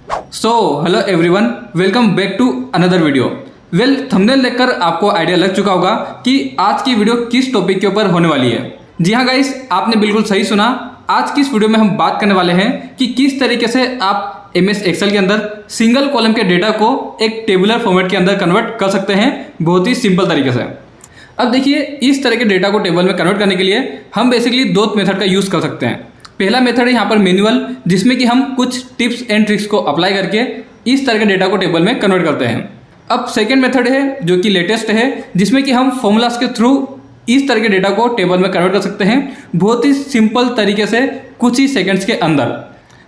So hello everyone, welcome back to another video. Thumbnail देखकर आपको idea लग चुका होगा कि आज की वीडियो किस टॉपिक के ऊपर होने वाली है। जी हाँ गाइस, आपने बिल्कुल सही सुना। आज की इस वीडियो में हम बात करने वाले हैं कि किस तरीके से आप MS एक्सेल के अंदर सिंगल कॉलम के डेटा को एक टेबुलर फॉर्मेट के अंदर कन्वर्ट कर सकते हैं बहुत ही सिंपल तरीके से। अब देखिए, इस तरह के डेटा को टेबल में कन्वर्ट करने के लिए हम बेसिकली दो मेथड का यूज़ कर सकते हैं। पहला मेथड है यहाँ पर मैनुअल, जिसमें कि हम कुछ टिप्स एंड ट्रिक्स को अप्लाई करके इस तरह के डेटा को टेबल में कन्वर्ट करते हैं। अब सेकंड मेथड है जो कि लेटेस्ट है, जिसमें कि हम फॉर्मूलाज के थ्रू इस तरह के डेटा को टेबल में कन्वर्ट कर सकते हैं बहुत ही सिंपल तरीके से, कुछ ही सेकंड्स के अंदर।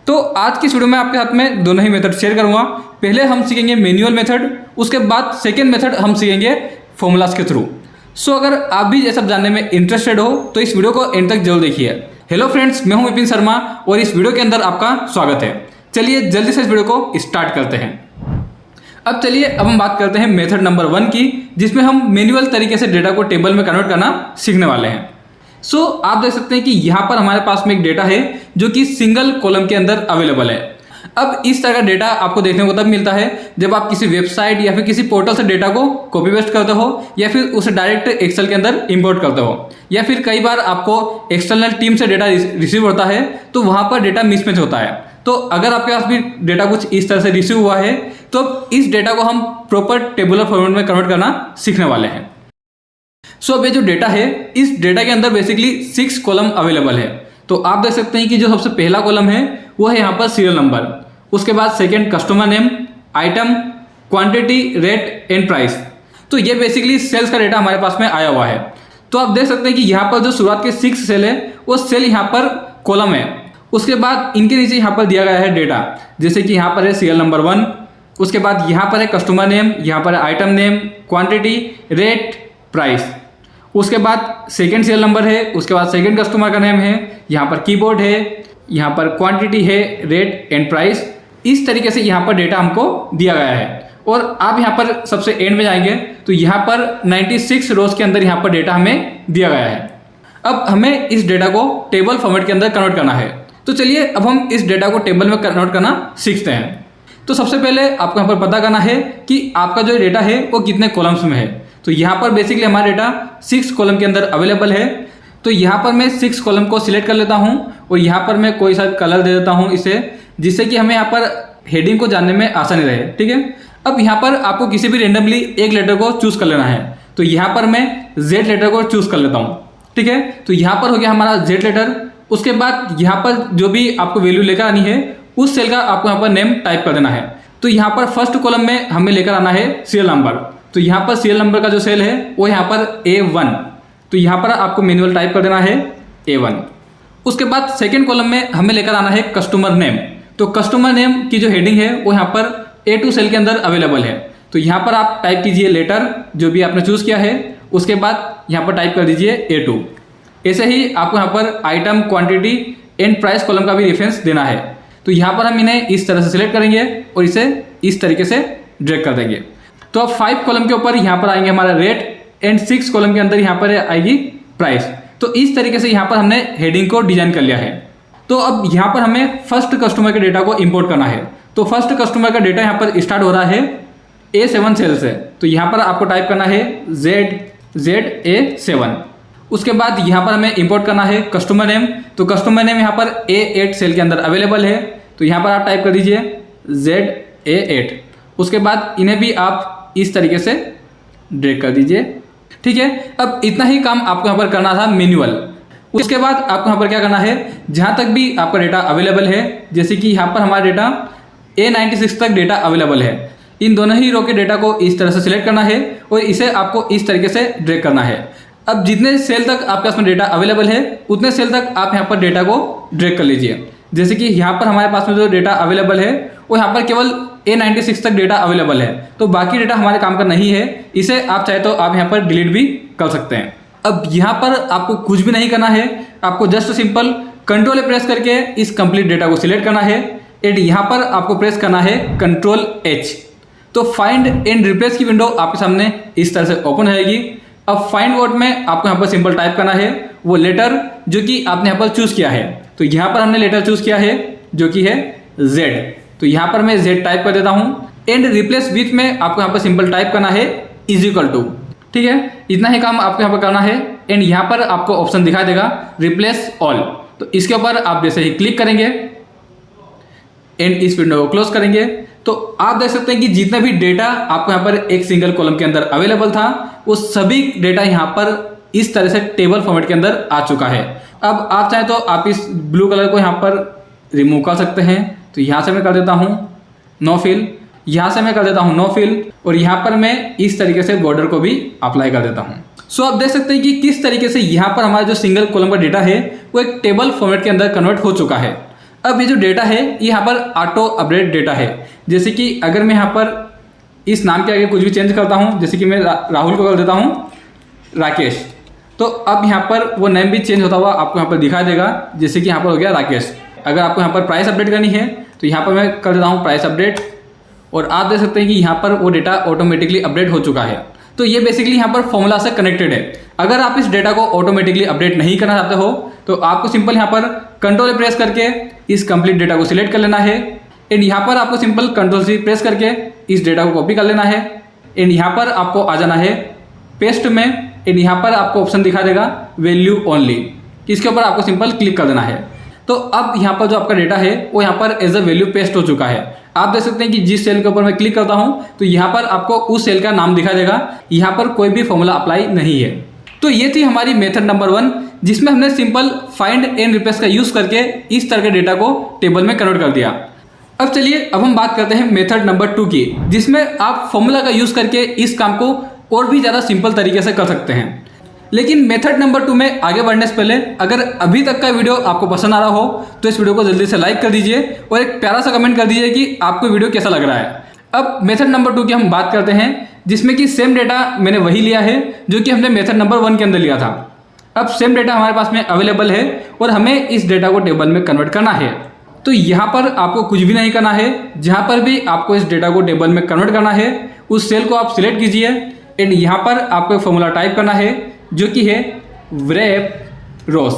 तो आज की इस वीडियो में आपके साथ में दोनों ही मेथड शेयर करूँगा। पहले हम सीखेंगे मैनुअल मेथड, उसके बाद सेकेंड मेथड हम सीखेंगे फॉर्मूलाज के थ्रू। सो अगर आप भी ये सब जानने में इंटरेस्टेड हो तो इस वीडियो को एंड तक जरूर देखिए। हेलो फ्रेंड्स, मैं हूं विपिन शर्मा और इस वीडियो के अंदर आपका स्वागत है। चलिए जल्दी से इस वीडियो को स्टार्ट करते हैं। अब चलिए, अब हम बात करते हैं मेथड नंबर 1 की, जिसमें हम मैनुअल तरीके से डेटा को टेबल में कन्वर्ट करना सीखने वाले हैं। सो आप देख सकते हैं कि यहाँ पर हमारे पास में एक डेटा है जो कि सिंगल कॉलम के अंदर अवेलेबल है। अब इस तरह का डेटा आपको देखने को तब मिलता है जब आप किसी वेबसाइट या फिर किसी पोर्टल से डेटा को कॉपी पेस्ट करते हो, या फिर उसे डायरेक्ट एक्सेल के अंदर इंपोर्ट करते हो, या फिर कई बार आपको एक्सटर्नल टीम से डेटा रिसीव होता है तो वहाँ पर डेटा मिसमैच होता है। तो अगर आपके पास भी डेटा कुछ इस तरह से रिसीव हुआ है तो इस डेटा को हम प्रॉपर टेबुलर फॉर्मेट में कन्वर्ट करना सीखने वाले हैं। सो अब ये जो डेटा है, इस डेटा के अंदर बेसिकली 6 कॉलम अवेलेबल है। तो आप देख सकते हैं कि जो सबसे पहला कॉलम है वो है यहाँ पर सीरियल नंबर, उसके बाद second customer name, item, quantity, rate and price. तो ये बेसिकली सेल्स का डेटा हमारे पास में आया हुआ है। तो आप देख सकते हैं कि यहाँ पर जो शुरुआत के 6 सेल है वो सेल यहाँ पर कॉलम है। उसके बाद इनके नीचे यहाँ पर दिया गया है डेटा, जैसे कि यहाँ पर है सीरियल नंबर 1, उसके बाद यहाँ पर है कस्टमर नेम, यहाँ पर है item name, quantity, rate, price. उसके बाद सेकेंड सीरियल नंबर है, उसके बाद सेकेंड कस्टमर का नेम है, यहाँ पर कीबोर्ड है, यहाँ पर क्वांटिटी है, रेट एंड प्राइस। इस तरीके से यहाँ पर डेटा हमको दिया गया है। और आप यहाँ पर सबसे एंड में जाएंगे तो यहाँ पर 96 रोज के अंदर यहाँ पर डेटा हमें दिया गया है। अब हमें इस डेटा को टेबल फॉर्मेट के अंदर कन्वर्ट करना है। तो चलिए अब हम इस डेटा को टेबल में कन्वर्ट करना सीखते हैं। तो सबसे पहले आपको यहाँ पर पता करना है कि आपका जो डेटा है वो कितने कॉलम्स में है। तो यहाँ पर बेसिकली हमारा डेटा 6 कॉलम के अंदर अवेलेबल है। तो यहाँ पर मैं 6 कॉलम को सिलेक्ट कर लेता हूँ और यहाँ पर मैं कोई सा कलर दे देता हूँ इसे, जिससे कि हमें यहाँ पर हेडिंग को जानने में आसानी रहे। ठीक है, अब यहाँ पर आपको किसी भी रेंडमली एक लेटर को चूज कर लेना है। तो यहाँ पर मैं Z लेटर को चूज कर लेता हूँ। ठीक है, तो यहाँ पर हो गया हमारा Z लेटर। उसके बाद यहाँ पर जो भी आपको वैल्यू लेकर आनी है उस सेल का आपको यहाँ पर नेम टाइप कर देना है। तो यहाँ पर फर्स्ट कॉलम में हमें लेकर आना है सीरियल नंबर। तो यहाँ पर सीरियल नंबर का जो सेल है वो यहाँ पर A1। तो यहाँ पर आपको मैनुअल टाइप कर देना है A1। उसके बाद सेकेंड कॉलम में हमें लेकर आना है कस्टमर नेम। तो कस्टमर नेम की जो हेडिंग है वो यहाँ पर A2 सेल के अंदर अवेलेबल है। तो यहाँ पर आप टाइप कीजिए लेटर जो भी आपने चूज किया है, उसके बाद यहाँ पर टाइप कर दीजिए A2। ऐसे ही आपको यहाँ पर item, quantity and price column का भी रेफरेंस देना है। तो यहाँ पर हम इन्हें इस तरह से सिलेक्ट करेंगे और इसे इस तरीके से ड्रैग कर देंगे। तो अब 5 कॉलम के ऊपर यहाँ पर आएंगे हमारा रेट एंड 6 कॉलम के अंदर यहाँ पर आएगी प्राइस। तो इस तरीके से यहाँ पर हमने हेडिंग को डिजाइन कर लिया है। तो अब यहाँ पर हमें फर्स्ट कस्टमर के डेटा को इंपोर्ट करना है। तो फर्स्ट कस्टमर का डेटा यहाँ पर स्टार्ट हो रहा है A7 सेल से। तो यहाँ पर आपको टाइप करना है ZA7। उसके बाद यहाँ पर हमें इंपोर्ट करना है कस्टमर नेम। तो कस्टमर नेम यहाँ पर A8 सेल के अंदर अवेलेबल है। तो यहाँ पर आप टाइप कर दीजिए ZA8। उसके बाद इन्हें भी आप इस तरीके से ड्रैग कर दीजिए। ठीक है, अब इतना ही काम आपको यहाँ पर करना था मैनुअल। उसके बाद आपको यहाँ पर क्या करना है, जहाँ तक भी आपका डेटा अवेलेबल है, जैसे कि यहाँ पर हमारा डेटा A96 तक डेटा अवेलेबल है, इन दोनों ही रो के डेटा को इस तरह से सिलेक्ट करना है और इसे आपको इस तरीके से ड्रैग करना है। अब जितने सेल तक आपके पास में डेटा अवेलेबल है उतने सेल तक आप यहाँ पर डेटा को ड्रैग कर लीजिए। जैसे कि यहाँ पर हमारे पास में जो डेटा अवेलेबल है वो यहाँ पर केवल A96 तक डेटा अवेलेबल है, तो बाकी डेटा हमारे काम का नहीं है। इसे आप चाहे तो आप यहाँ पर डिलीट भी कर सकते हैं। अब यहाँ पर आपको कुछ भी नहीं करना है, आपको जस्ट सिंपल कंट्रोल प्रेस करके इस कंप्लीट डेटा को सिलेक्ट करना है एंड यहाँ पर आपको प्रेस करना है कंट्रोल H। तो फाइंड एंड रिप्लेस की विंडो आपके सामने इस तरह से ओपन रहेगी। अब फाइंड वर्ड में आपको यहाँ पर सिंपल टाइप करना है वो लेटर जो कि आपने यहाँ पर चूज किया है। तो यहाँ पर हमने लेटर चूज किया है जो कि है Z। तो यहाँ पर मैं Z टाइप कर देता हूँ एंड रिप्लेस विथ में आपको यहाँ पर सिंपल टाइप करना है इज इक्वल टू। ठीक है, इतना ही काम आपको यहाँ पर करना है एंड यहाँ पर आपको ऑप्शन दिखा देगा रिप्लेस ऑल। तो इसके ऊपर आप जैसे ही क्लिक करेंगे एंड इस विंडो को क्लोज करेंगे तो आप देख सकते हैं कि जितना भी डेटा आपको यहाँ पर एक सिंगल कॉलम के अंदर अवेलेबल था वो सभी डेटा यहाँ पर इस तरह से टेबल फॉर्मेट के अंदर आ चुका है। अब आप चाहें तो आप इस ब्लू कलर को यहाँ पर रिमूव कर सकते हैं। तो यहाँ से मैं कर देता हूँ नो फिल, यहाँ से मैं कर देता हूँ नो फिल और यहाँ पर मैं इस तरीके से बॉर्डर को भी अप्लाई कर देता हूँ। सो आप देख सकते हैं कि किस तरीके से यहाँ पर हमारा जो सिंगल कॉलम का डेटा है वो एक टेबल फॉर्मेट के अंदर कन्वर्ट हो चुका है। अब ये जो डेटा है ये यहाँ पर ऑटो अपडेट डेटा है। जैसे कि अगर मैं यहाँ पर इस नाम के आगे कुछ भी चेंज करता हूँ, जैसे कि मैं राहुल को कर देता हूँ राकेश, तो अब यहाँ पर वो नेम भी चेंज होता हुआ आपको यहाँ पर दिखा देगा। जैसे कि यहाँ पर हो गया राकेश। अगर आपको यहाँ पर प्राइस अपडेट करनी है तो यहाँ पर मैं कर देता हूँ प्राइस अपडेट और आप देख सकते हैं कि यहाँ पर वो डेटा ऑटोमेटिकली अपडेट हो चुका है। तो ये बेसिकली यहाँ पर फॉर्मूला से कनेक्टेड है। अगर आप इस डेटा को ऑटोमेटिकली अपडेट नहीं करना चाहते हो तो आपको सिंपल यहाँ पर कंट्रोल प्रेस करके इस कंप्लीट डेटा को सिलेक्ट कर लेना है एंड यहाँ पर आपको सिंपल कंट्रोल सी प्रेस करके इस डेटा को कॉपी कर लेना है एंड यहाँ पर आपको आ जाना है पेस्ट में एंड यहाँ पर आपको ऑप्शन दिखा देगा वैल्यू ओनली, इसके ऊपर आपको सिंपल क्लिक कर देना है। तो अब यहाँ पर जो आपका डेटा है वो यहाँ पर एज अ वैल्यू पेस्ट हो चुका है। आप देख सकते हैं कि जिस सेल के ऊपर मैं क्लिक करता हूँ तो यहाँ पर आपको उस सेल का नाम दिखा देगा, यहाँ पर कोई भी फॉर्मूला अप्लाई नहीं है। तो ये थी हमारी मेथड नंबर 1 जिसमें हमने सिंपल फाइंड एंड रिप्लेस का यूज करके इस तरह के डेटा को टेबल में कन्वर्ट कर दिया। अब चलिए अब हम बात करते हैं मेथड नंबर 2 की, जिसमें आप फॉर्मूला का यूज करके इस काम को और भी ज़्यादा सिंपल तरीके से कर सकते हैं। लेकिन मेथड नंबर 2 में आगे बढ़ने से पहले अगर अभी तक का वीडियो आपको पसंद आ रहा हो तो इस वीडियो को जल्दी से लाइक कर दीजिए और एक प्यारा सा कमेंट कर दीजिए कि आपको वीडियो कैसा लग रहा है। अब मेथड नंबर 2 की हम बात करते हैं जिसमें कि सेम डेटा मैंने वही लिया है जो कि हमने मेथड नंबर 1 के अंदर लिया था। अब सेम डेटा हमारे पास में अवेलेबल है और हमें इस डेटा को टेबल में कन्वर्ट करना है। तो यहाँ पर आपको कुछ भी नहीं करना है, जहाँ पर भी आपको इस डेटा को टेबल में कन्वर्ट करना है उस सेल को आप सिलेक्ट कीजिए एंड यहाँ पर आपको एक फॉर्मूला टाइप करना है जो कि है व्रैप रोस।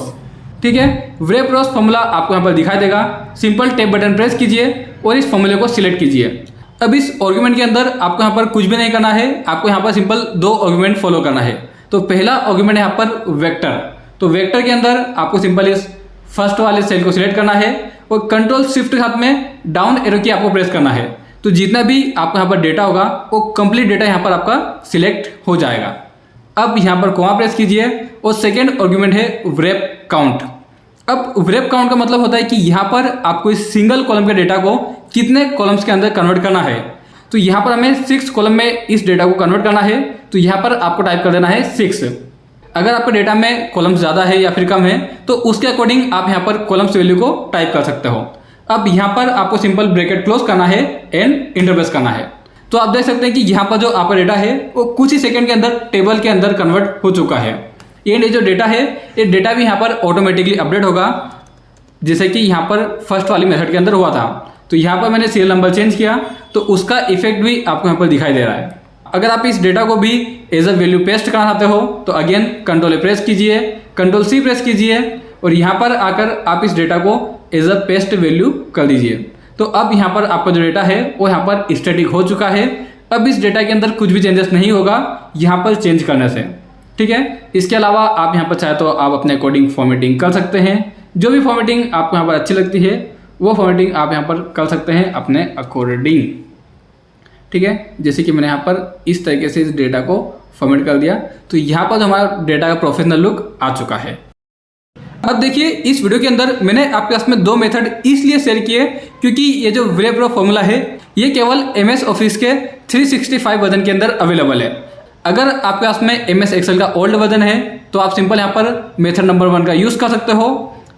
ठीक है, व्रैप रोस फॉर्मूला आपको यहाँ पर दिखाई देगा। सिंपल टैब बटन प्रेस कीजिए और इस फॉर्मूले को सिलेक्ट कीजिए। अब इस आर्गुमेंट के अंदर आपको यहाँ पर कुछ भी नहीं करना है, आपको यहाँ पर सिंपल 2 आर्गुमेंट फॉलो करना है। तो पहला आर्गुमेंट है यहाँ पर वेक्टर। तो वेक्टर के अंदर आपको सिंपल इस फर्स्ट वाले सेल को सिलेक्ट करना है और कंट्रोल शिफ्ट के साथ में डाउन एरो की आपको प्रेस करना है। तो जितना भी आपको यहाँ पर डेटा होगा वो कंप्लीट डेटा यहाँ पर आपका सिलेक्ट हो जाएगा। अब यहाँ पर कोमा प्रेस कीजिए और सेकेंड आर्गुमेंट है व्रैप काउंट। अब व्रैप काउंट का मतलब होता है कि यहाँ पर आपको इस सिंगल कॉलम के डेटा को कितने कॉलम्स के अंदर कन्वर्ट करना है। तो यहाँ पर हमें 6 कॉलम में इस डेटा को कन्वर्ट करना है। तो यहाँ पर आपको टाइप कर देना है 6। अगर आपके डेटा में कॉलम्स ज़्यादा है या फिर कम है तो उसके अकॉर्डिंग आप यहाँ पर कॉलम्स वैल्यू को टाइप कर सकते हो। अब यहाँ पर आपको सिंपल ब्रैकेट क्लोज करना है एंड इंटर प्रेस करना है। तो आप देख सकते हैं कि यहाँ पर जो आपका डेटा है वो कुछ ही सेकंड के अंदर टेबल के अंदर कन्वर्ट हो चुका है। ये जो डेटा है ये डेटा भी यहाँ पर ऑटोमेटिकली अपडेट होगा, जैसे कि यहाँ पर फर्स्ट वाली मेथड के अंदर हुआ था। तो यहाँ पर मैंने सीरियल नंबर चेंज किया तो उसका इफेक्ट भी आपको यहाँ पर दिखाई दे रहा है। अगर आप इस डेटा को भी एज अ वैल्यू पेस्ट करना चाहते हो तो अगेन कंट्रोल प्रेस कीजिए, कंट्रोल सी प्रेस कीजिए और यहाँ पर आकर आप इस डेटा को एज अ पेस्ट वैल्यू कर दीजिए। तो अब यहाँ पर आपका जो डेटा है वो यहाँ पर स्टैटिक हो चुका है। अब इस डेटा के अंदर कुछ भी चेंजेस नहीं होगा यहाँ पर चेंज करने से। ठीक है, इसके अलावा आप यहाँ पर चाहे तो आप अपने अकॉर्डिंग फॉर्मेटिंग कर सकते हैं। जो भी फॉर्मेटिंग आपको यहाँ पर अच्छी लगती है वो फॉर्मेटिंग आप यहाँ पर कर सकते हैं अपने अकॉर्डिंग। ठीक है, जैसे कि मैंने यहाँ पर इस तरीके से इस डेटा को फॉर्मेट कर दिया तो यहाँ पर हमारा डेटा का प्रोफेशनल लुक आ चुका है। अब देखिए इस वीडियो के अंदर मैंने आपके पास में 2 मेथड इसलिए शेयर किए क्योंकि ये जो व्रैप रो फॉर्मूला है ये केवल MS ऑफिस के 365 वर्जन के अंदर अवेलेबल है। अगर आपके पास में MS एक्सेल का ओल्ड वर्जन है तो आप सिंपल यहाँ पर मेथड नंबर 1 का यूज़ कर सकते हो,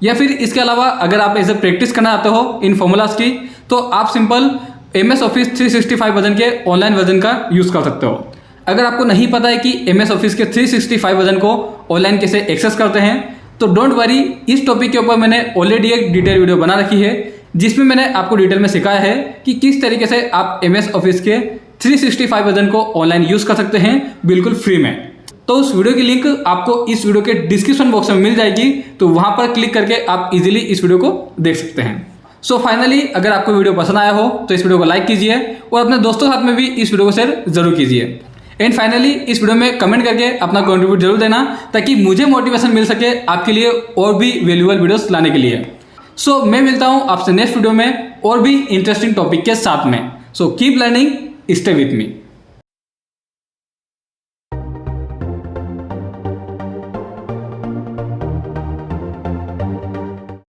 या फिर इसके अलावा अगर आप ऐसे प्रैक्टिस करना चाहते हो इन फॉर्मूलाज की तो आप सिंपल MS ऑफिस 365 वर्जन के ऑनलाइन वर्जन का यूज़ कर सकते हो। अगर आपको नहीं पता है कि MS ऑफिस के 365 वर्जन को ऑनलाइन कैसे एक्सेस करते हैं तो डोंट वरी, इस टॉपिक के ऊपर मैंने ऑलरेडी एक डिटेल वीडियो बना रखी है जिसमें मैंने आपको डिटेल में सिखाया है कि किस तरीके से आप MS ऑफिस के 365 वर्जन को ऑनलाइन यूज़ कर सकते हैं बिल्कुल फ्री में। तो उस वीडियो की लिंक आपको इस वीडियो के डिस्क्रिप्शन बॉक्स में मिल जाएगी, तो वहाँ पर क्लिक करके आप इजीली इस वीडियो को देख सकते हैं। सो फाइनली अगर आपको वीडियो पसंद आया हो तो इस वीडियो को लाइक कीजिए और अपने दोस्तों के साथ में भी इस वीडियो को शेयर जरूर कीजिए। एंड फाइनली इस वीडियो में कमेंट करके अपना कंट्रीब्यूट जरूर देना ताकि मुझे मोटिवेशन मिल सके आपके लिए और भी वैल्यूएबल वीडियोस लाने के लिए। सो मैं मिलता हूँ आपसे नेक्स्ट वीडियो में और भी इंटरेस्टिंग टॉपिक के साथ में। So keep learning, stay with me.